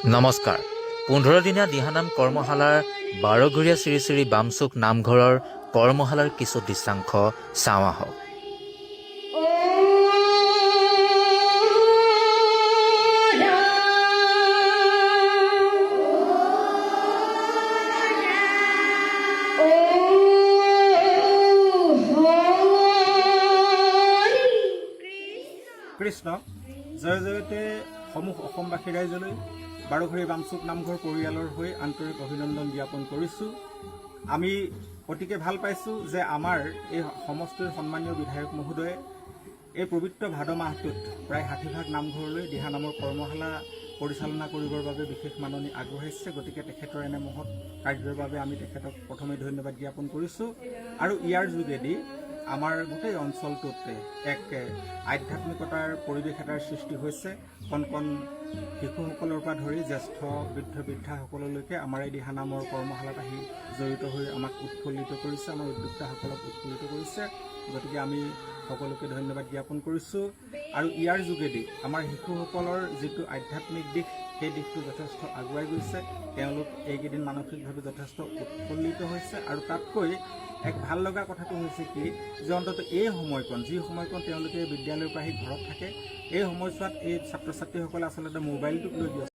নমস্কাৰ। 15 দিনীয়া দিহানাম কৰ্মশালাৰ 12ঘৰীয়া শ্ৰী শ্ৰী বামচুক নামঘৰৰ কৰ্মশালাৰ কিছু দৃশ্যাংশ চাওঁ আহক। কৃষ্ণ জয় জয়তে সমূহ অসমবাসী ৰাইজলৈ 12ঘৰী বামচুক নামঘৰ পৰিয়ালৰ হৈ আন্তৰিক অভিনন্দন জ্ঞাপন কৰিছোঁ। আমি অতিকে ভাল পাইছোঁ যে আমাৰ এই সমষ্টিৰ সন্মানীয় বিধায়ক মহোদয়ে এই পবিত্ৰ ভাদ মাহটোত প্ৰায় 60ভাগ নামঘৰলৈ দিহানামৰ কৰ্মশালা পৰিচালনা কৰিবৰ বাবে বিশেষ মাননি আগবঢ়াইছে। গতিকে তেখেতৰ এনে মহৎ কাৰ্যৰ বাবে আমি তেখেতক প্ৰথমে ধন্যবাদ জ্ঞাপন কৰিছোঁ। আৰু ইয়াৰ যোগেদি আমাৰ গোটেই অঞ্চলটোত এক আধ্যাত্মিকতাৰ পৰিৱেশ এটাৰ সৃষ্টি হৈছে। কণ কণ শিশুসকলৰ পৰা ধৰি জ্যেষ্ঠ বৃদ্ধাসকললৈকে আমাৰ এই দিহানামৰ কৰ্মশালাত আহি জড়িত হৈ আমাক উৎফুল্লিত কৰিছে, আমাৰ উদ্যোক্তাসকলক উৎফুল্লিত কৰিছে। গতিকে আমি সকলোকে ধন্যবাদ জ্ঞাপন কৰিছোঁ। আৰু ইয়াৰ যোগেদি আমাৰ শিশুসকলৰ যিটো আধ্যাত্মিক দিশ, সেই দিশটো যথেষ্ট আগুৱাই গৈছে। তেওঁলোক এইকেইদিন মানসিকভাৱে যথেষ্ট উৎফুল্লিত হৈছে। আৰু তাতকৈ এক ভাল লগা কথাটো হৈছে কি, যে অন্ততঃ এই সময়কণ, যি সময়কণ তেওঁলোকে বিদ্যালয়ৰ পৰা আহি ঘৰত থাকে, এই সময়ছোৱাত এই ছাত্ৰ ছাত্ৰীসকলে আচলতে মোবাইলটোক লৈ ব্যস্ত।